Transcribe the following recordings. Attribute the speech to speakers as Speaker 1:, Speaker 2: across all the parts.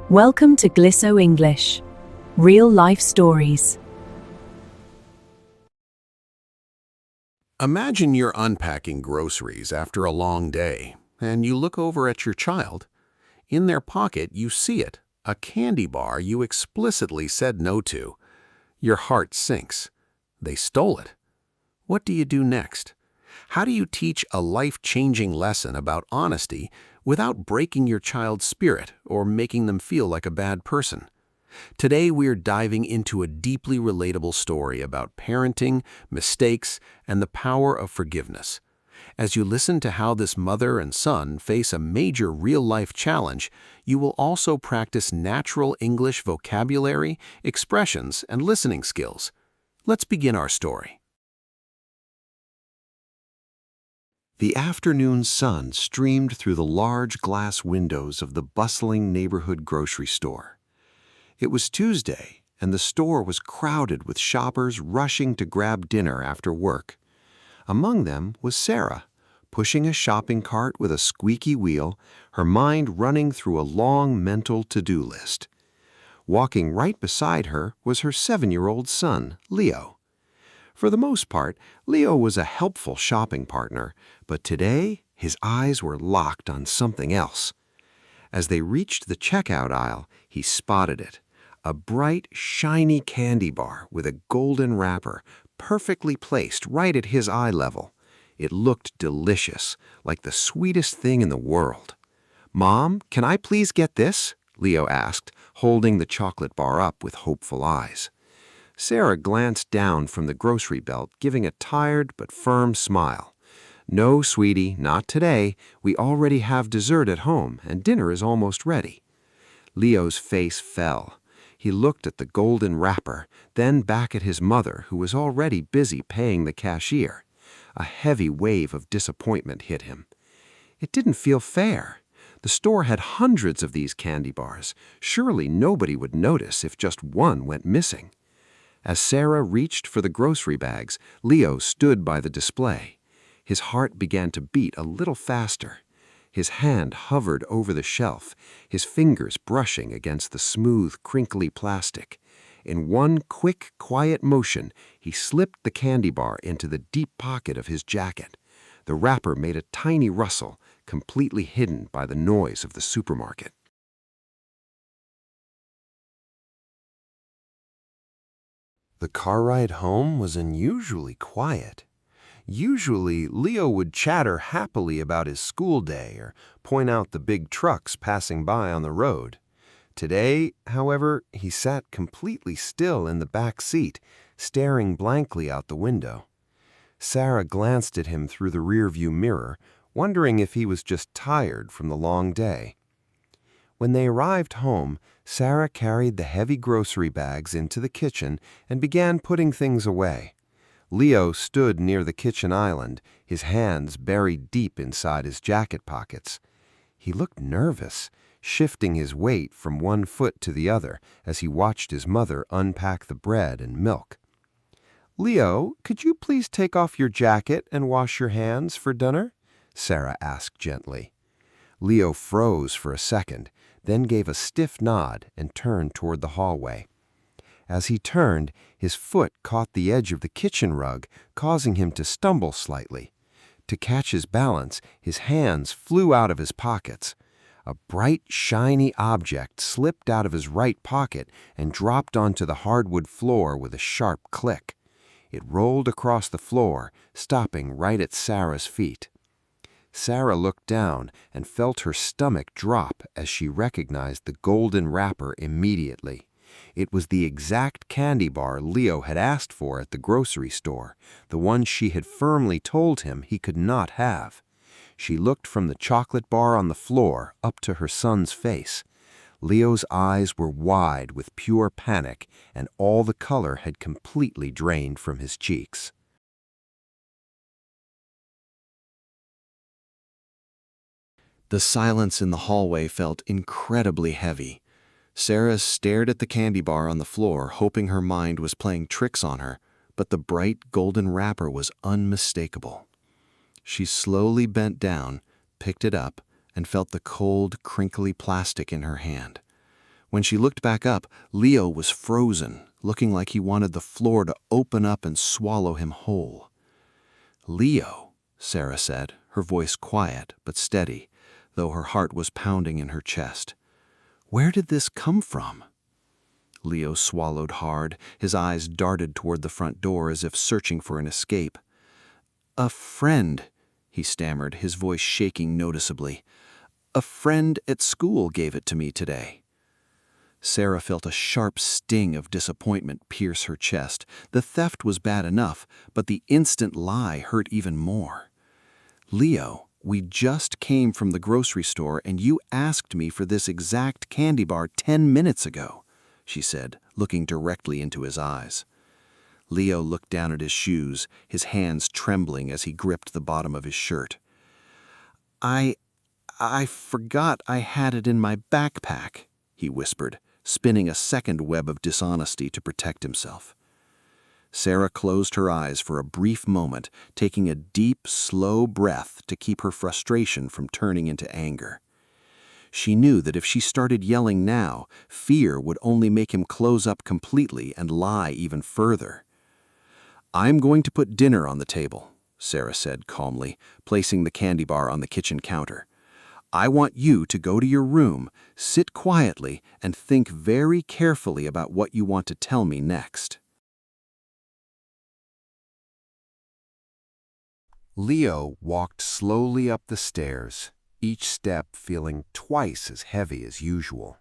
Speaker 1: Welcome to Glisso English. Real life stories.
Speaker 2: Imagine you're unpacking groceries after a long day, and you look over at your child. In their pocket, you see it, a candy bar you explicitly said no to. Your heart sinks. They stole it. What do you do next? How do you teach a life-changing lesson about honesty without breaking your child's spirit or making them feel like a bad person? Today, we're diving into a deeply relatable story about parenting, mistakes, and the power of forgiveness. As you listen to how this mother and son face a major real-life challenge, you will also practice natural English vocabulary, expressions, and listening skills. Let's begin our story. The afternoon sun streamed through the large glass windows of the bustling neighborhood grocery store. It was Tuesday, and the store was crowded with shoppers rushing to grab dinner after work. Among them was Sarah, pushing a shopping cart with a squeaky wheel, her mind running through a long mental to-do list. Walking right beside her was her 7-year-old son, Leo. For the most part, Leo was a helpful shopping partner, but today his eyes were locked on something else. As they reached the checkout aisle, he spotted it, a bright, shiny candy bar with a golden wrapper, perfectly placed right at his eye level. It looked delicious, like the sweetest thing in the world. "Mom, can I please get this?" Leo asked, holding the chocolate bar up with hopeful eyes. Sarah glanced down from the grocery belt, giving a tired but firm smile. "No, sweetie, not today. We already have dessert at home, and dinner is almost ready." Leo's face fell. He looked at the golden wrapper, then back at his mother, who was already busy paying the cashier. A heavy wave of disappointment hit him. It didn't feel fair. The store had hundreds of these candy bars. Surely nobody would notice if just one went missing. As Sarah reached for the grocery bags, Leo stood by the display. His heart began to beat a little faster. His hand hovered over the shelf, his fingers brushing against the smooth, crinkly plastic. In one quick, quiet motion, he slipped the candy bar into the deep pocket of his jacket. The wrapper made a tiny rustle, completely hidden by the noise of the supermarket. The car ride home was unusually quiet. Usually, Leo would chatter happily about his school day or point out the big trucks passing by on the road. Today, however, he sat completely still in the back seat, staring blankly out the window. Sarah glanced at him through the rearview mirror, wondering if he was just tired from the long day. When they arrived home, Sarah carried the heavy grocery bags into the kitchen and began putting things away. Leo stood near the kitchen island, his hands buried deep inside his jacket pockets. He looked nervous, shifting his weight from one foot to the other as he watched his mother unpack the bread and milk. "Leo, could you please take off your jacket and wash your hands for dinner?" Sarah asked gently. Leo froze for a second, then gave a stiff nod and turned toward the hallway. As he turned, his foot caught the edge of the kitchen rug, causing him to stumble slightly. To catch his balance, his hands flew out of his pockets. A bright, shiny object slipped out of his right pocket and dropped onto the hardwood floor with a sharp click. It rolled across the floor, stopping right at Sarah's feet. Sarah looked down and felt her stomach drop as she recognized the golden wrapper immediately. It was the exact candy bar Leo had asked for at the grocery store, the one she had firmly told him he could not have. She looked from the chocolate bar on the floor up to her son's face. Leo's eyes were wide with pure panic, and all the color had completely drained from his cheeks. The silence in the hallway felt incredibly heavy. Sarah stared at the candy bar on the floor, hoping her mind was playing tricks on her, but the bright golden wrapper was unmistakable. She slowly bent down, picked it up, and felt the cold, crinkly plastic in her hand. When she looked back up, Leo was frozen, looking like he wanted the floor to open up and swallow him whole. "Leo," Sarah said, her voice quiet but steady, though her heart was pounding in her chest. "Where did this come from?" Leo swallowed hard. His eyes darted toward the front door as if searching for an escape. "A friend," he stammered, his voice shaking noticeably. "A friend at school gave it to me today." Sarah felt a sharp sting of disappointment pierce her chest. The theft was bad enough, but the instant lie hurt even more. "Leo, we just came from the grocery store and you asked me for this exact candy bar 10 minutes ago," she said, looking directly into his eyes. Leo looked down at his shoes, his hands trembling as he gripped the bottom of his shirt. I forgot I had it in my backpack," he whispered, spinning a second web of dishonesty to protect himself. Sarah closed her eyes for a brief moment, taking a deep, slow breath to keep her frustration from turning into anger. She knew that if she started yelling now, fear would only make him close up completely and lie even further. "I'm going to put dinner on the table," Sarah said calmly, placing the candy bar on the kitchen counter. "I want you to go to your room, sit quietly, and think very carefully about what you want to tell me next." Leo walked slowly up the stairs, each step feeling twice as heavy as usual.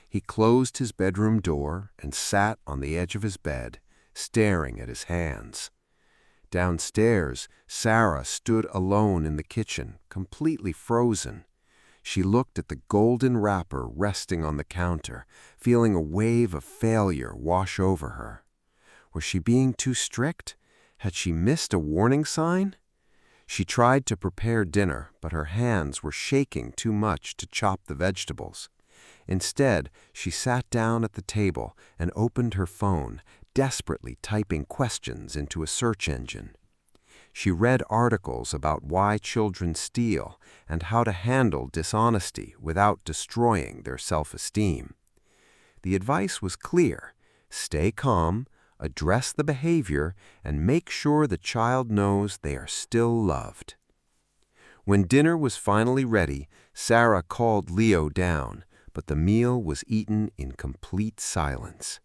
Speaker 2: He closed his bedroom door and sat on the edge of his bed, staring at his hands. Downstairs, Sarah stood alone in the kitchen, completely frozen. She looked at the golden wrapper resting on the counter, feeling a wave of failure wash over her. Was she being too strict? Had she missed a warning sign? She tried to prepare dinner, but her hands were shaking too much to chop the vegetables. Instead, she sat down at the table and opened her phone, desperately typing questions into a search engine. She read articles about why children steal and how to handle dishonesty without destroying their self-esteem. The advice was clear: stay calm, address the behavior, and make sure the child knows they are still loved. When dinner was finally ready, Sarah called Leo down, but the meal was eaten in complete silence.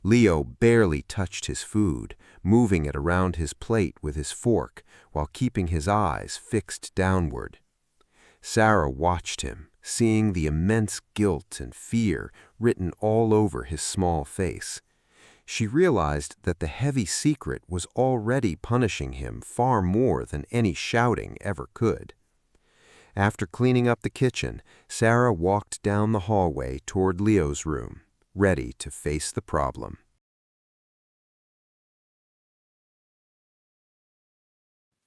Speaker 2: Leo barely touched his food, moving it around his plate with his fork while keeping his eyes fixed downward. Sarah watched him, seeing the immense guilt and fear written all over his small face. She realized that the heavy secret was already punishing him far more than any shouting ever could. After cleaning up the kitchen, Sarah walked down the hallway toward Leo's room, ready to face the problem.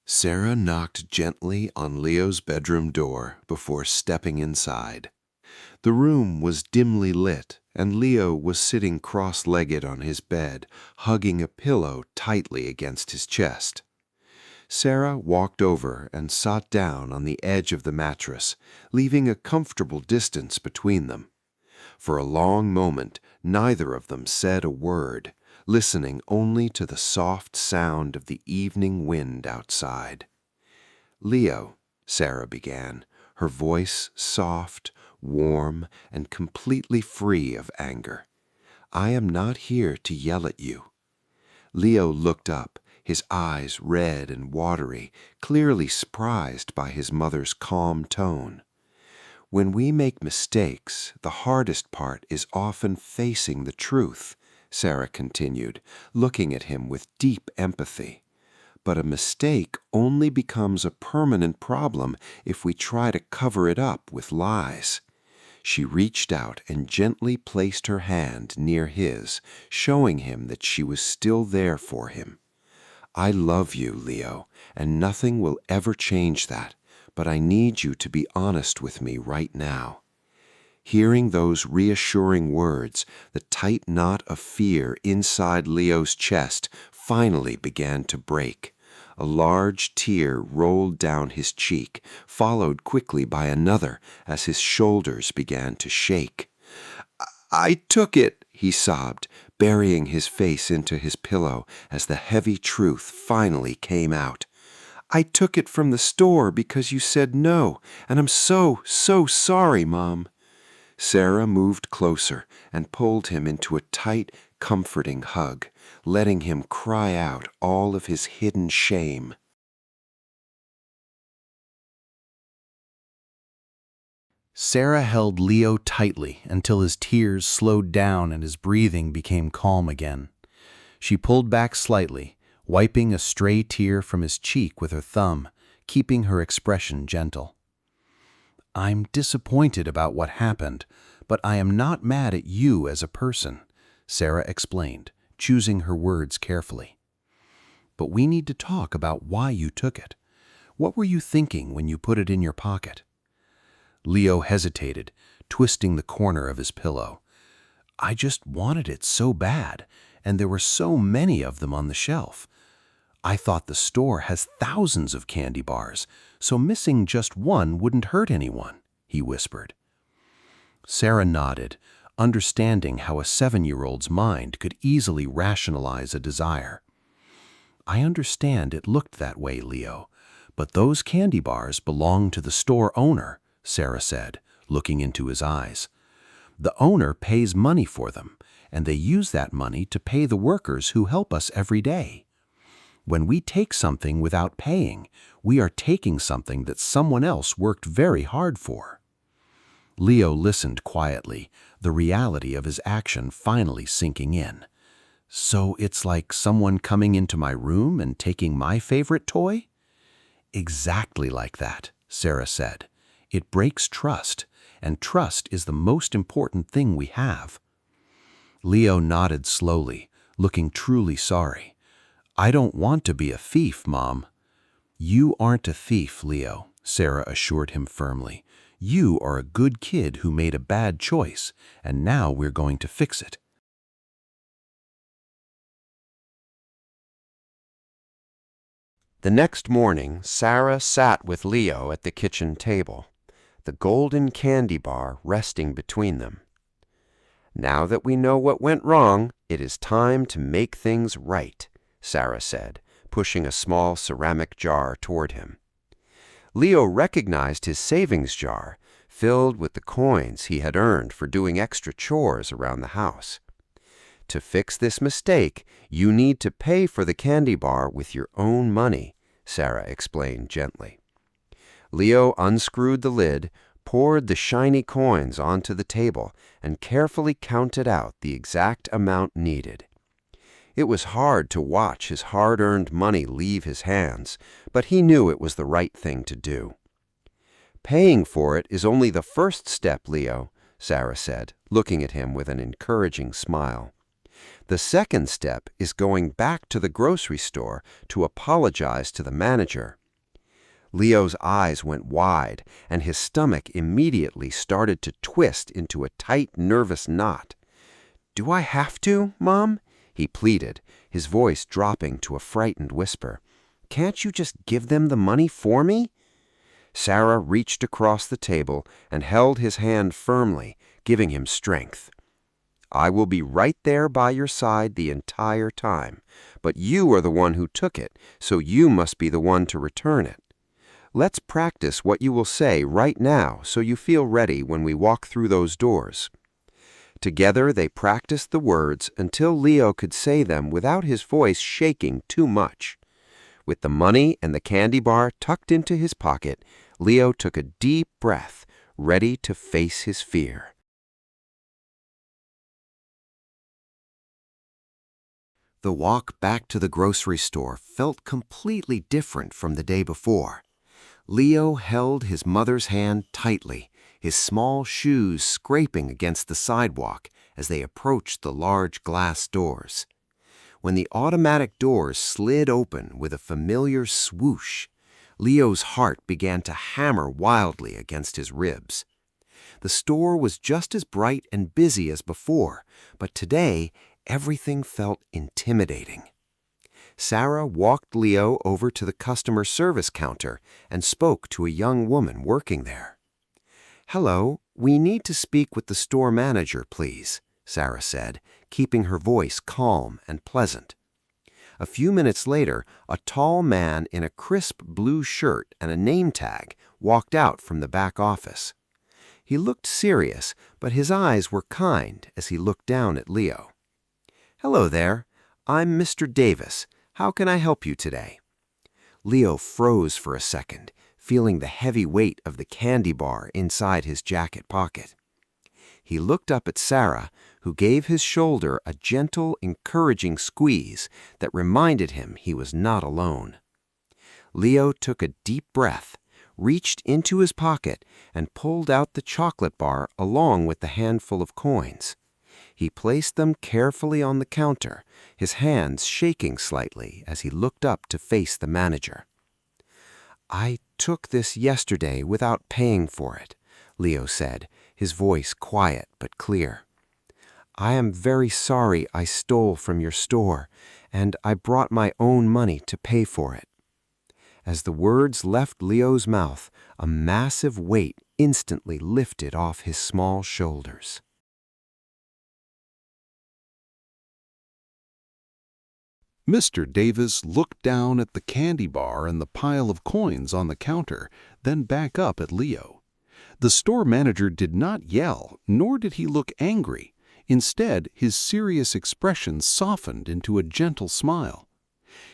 Speaker 2: Sarah knocked gently on Leo's bedroom door before stepping inside. The room was dimly lit, and Leo was sitting cross-legged on his bed, hugging a pillow tightly against his chest. Sarah walked over and sat down on the edge of the mattress, leaving a comfortable distance between them. For a long moment, neither of them said a word, listening only to the soft sound of the evening wind outside. "Leo," Sarah began, her voice soft, warm, and completely free of anger, "I am not here to yell at you." Leo looked up, his eyes red and watery, clearly surprised by his mother's calm tone. "When we make mistakes, the hardest part is often facing the truth," Sarah continued, looking at him with deep empathy. "But a mistake only becomes a permanent problem if we try to cover it up with lies." She reached out and gently placed her hand near his, showing him that she was still there for him. "I love you, Leo, and nothing will ever change that, but I need you to be honest with me right now." Hearing those reassuring words, the tight knot of fear inside Leo's chest finally began to break. A large tear rolled down his cheek, followed quickly by another as his shoulders began to shake. I took it, he sobbed, burying his face into his pillow as the heavy truth finally came out. I took it from the store because you said no, and I'm so sorry, Mom. Sarah moved closer and pulled him into a tight, comforting hug, letting him cry out all of his hidden shame.
Speaker 3: Sarah held Leo tightly until his tears slowed down and his breathing became calm again. She pulled back slightly, wiping a stray tear from his cheek with her thumb, keeping her expression gentle. I'm disappointed about what happened, but I am not mad at you as a person, Sarah explained, choosing her words carefully. But we need to talk about why you took it. What were you thinking when you put it in your pocket? Leo hesitated, twisting the corner of his pillow. I just wanted it so bad, and there were so many of them on the shelf. I thought the store has thousands of candy bars, so missing just one wouldn't hurt anyone, he whispered. Sarah nodded, understanding how a 7-year-old's mind could easily rationalize a desire. I understand it looked that way, Leo, but those candy bars belong to the store owner, Sarah said, looking into his eyes. The owner pays money for them, and they use that money to pay the workers who help us every day. When we take something without paying, we are taking something that someone else worked very hard for. Leo listened quietly, the reality of his action finally sinking in. So it's like someone coming into my room and taking my favorite toy? Exactly like that, Sarah said. It breaks trust, and trust is the most important thing we have. Leo nodded slowly, looking truly sorry. I don't want to be a thief, Mom. You aren't a thief, Leo, Sarah assured him firmly. You are a good kid who made a bad choice, and now we're going to fix it.
Speaker 2: The next morning, Sarah sat with Leo at the kitchen table, the golden candy bar resting between them. Now that we know what went wrong, it is time to make things right, Sarah said, pushing a small ceramic jar toward him. Leo recognized his savings jar, filled with the coins he had earned for doing extra chores around the house. To fix this mistake, you need to pay for the candy bar with your own money, Sarah explained gently. Leo unscrewed the lid, poured the shiny coins onto the table, and carefully counted out the exact amount needed. It was hard to watch his hard-earned money leave his hands, but he knew it was the right thing to do. Paying for it is only the first step, Leo, Sarah said, looking at him with an encouraging smile. The second step is going back to the grocery store to apologize to the manager. Leo's eyes went wide, and his stomach immediately started to twist into a tight, nervous knot. Do I have to, Mom? He pleaded, his voice dropping to a frightened whisper. Can't you just give them the money for me? Sarah reached across the table and held his hand firmly, giving him strength. I will be right there by your side the entire time, but you are the one who took it, so you must be the one to return it. Let's practice what you will say right now so you feel ready when we walk through those doors. Together they practiced the words until Leo could say them without his voice shaking too much. With the money and the candy bar tucked into his pocket, Leo took a deep breath, ready to face his fear. The walk back to the grocery store felt completely different from the day before. Leo held his mother's hand tightly, his small shoes scraping against the sidewalk as they approached the large glass doors. When the automatic doors slid open with a familiar swoosh, Leo's heart began to hammer wildly against his ribs. The store was just as bright and busy as before, but today everything felt intimidating. Sarah walked Leo over to the customer service counter and spoke to a young woman working there. Hello, "We need to speak with the store manager, please," Sarah said, keeping her voice calm and pleasant. A few minutes later, a tall man in a crisp blue shirt and a name tag walked out from the back office. He looked serious, but his eyes were kind as he looked down at Leo. "Hello there. I'm Mr. Davis. How can I help you today?" Leo froze for a second, feeling the heavy weight of the candy bar inside his jacket pocket. He looked up at Sarah, who gave his shoulder a gentle, encouraging squeeze that reminded him he was not alone. Leo took a deep breath, reached into his pocket, and pulled out the chocolate bar along with the handful of coins. He placed them carefully on the counter, his hands shaking slightly as he looked up to face the manager. "I took this yesterday without paying for it," Leo said, his voice quiet but clear. "I am very sorry I stole from your store, and I brought my own money to pay for it." As the words left Leo's mouth, a massive weight instantly lifted off his small shoulders.
Speaker 4: Mr. Davis looked down at the candy bar and the pile of coins on the counter, then back up at Leo. The store manager did not yell, nor did he look angry. Instead, his serious expression softened into a gentle smile.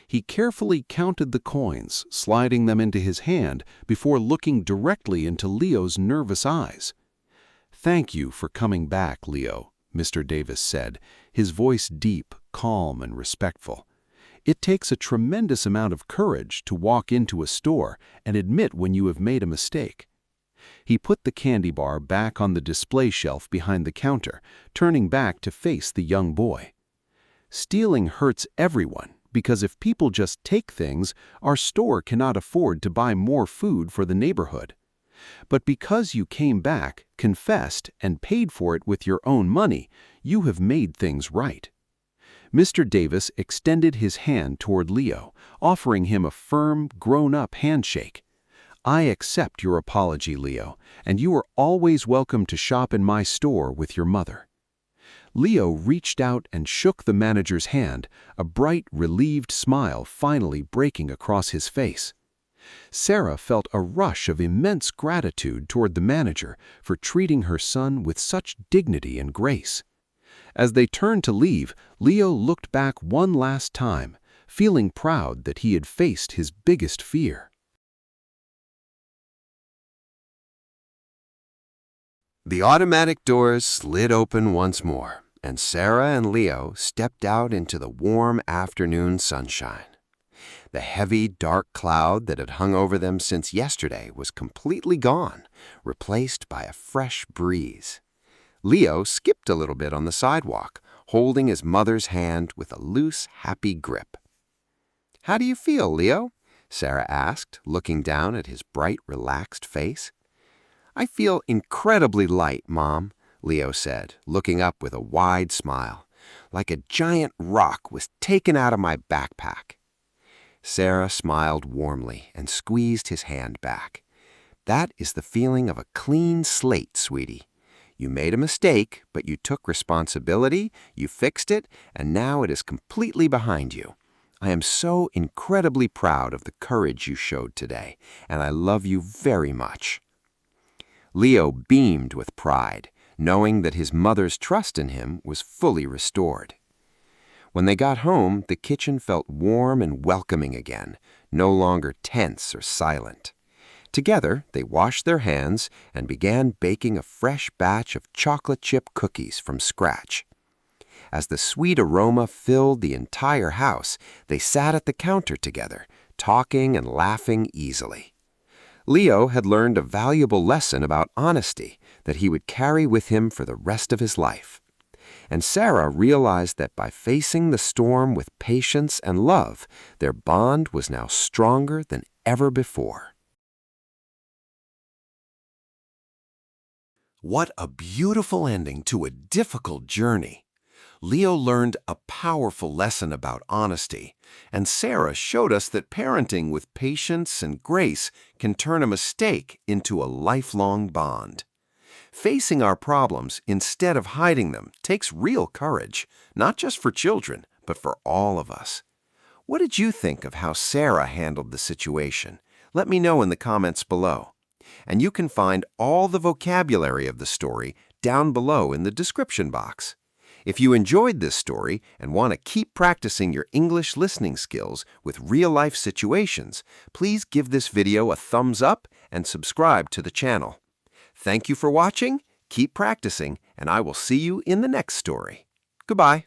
Speaker 4: He carefully counted the coins, sliding them into his hand before looking directly into Leo's nervous eyes. "Thank you for coming back, Leo," Mr. Davis said, his voice deep, calm, and respectful. "It takes a tremendous amount of courage to walk into a store and admit when you have made a mistake." He put the candy bar back on the display shelf behind the counter, turning back to face the young boy. "Stealing hurts everyone, because if people just take things, our store cannot afford to buy more food for the neighborhood. But because you came back, confessed, and paid for it with your own money, you have made things right." Mr. Davis extended his hand toward Leo, offering him a firm, grown-up handshake. "I accept your apology, Leo, and you are always welcome to shop in my store with your mother." Leo reached out and shook the manager's hand, a bright, relieved smile finally breaking across his face. Sarah felt a rush of immense gratitude toward the manager for treating her son with such dignity and grace. As they turned to leave, Leo looked back one last time, feeling proud that he had faced his biggest fear.
Speaker 2: The automatic doors slid open once more, and Sarah and Leo stepped out into the warm afternoon sunshine. The heavy, dark cloud that had hung over them since yesterday was completely gone, replaced by a fresh breeze. Leo skipped a little bit on the sidewalk, holding his mother's hand with a loose, happy grip. "How do you feel, Leo?" Sarah asked, looking down at his bright, relaxed face. "I feel incredibly light, Mom," Leo said, looking up with a wide smile, "like a giant rock was taken out of my backpack." Sarah smiled warmly and squeezed his hand back. "That is the feeling of a clean slate, sweetie. You made a mistake, but you took responsibility, you fixed it, and now it is completely behind you. I am so incredibly proud of the courage you showed today, and I love you very much." Leo beamed with pride, knowing that his mother's trust in him was fully restored. When they got home, the kitchen felt warm and welcoming again, no longer tense or silent. Together, they washed their hands and began baking a fresh batch of chocolate chip cookies from scratch. As the sweet aroma filled the entire house, they sat at the counter together, talking and laughing easily. Leo had learned a valuable lesson about honesty that he would carry with him for the rest of his life. And Sarah realized that by facing the storm with patience and love, their bond was now stronger than ever before. What a beautiful ending to a difficult journey. Leo learned a powerful lesson about honesty, and Sarah showed us that parenting with patience and grace can turn a mistake into a lifelong bond. Facing our problems instead of hiding them takes real courage, not just for children, but for all of us. What did you think of how Sarah handled the situation? Let me know in the comments below. And you can find all the vocabulary of the story down below in the description box. If you enjoyed this story and want to keep practicing your English listening skills with real-life situations, please give this video a thumbs up and subscribe to the channel. Thank you for watching, keep practicing, and I will see you in the next story. Goodbye.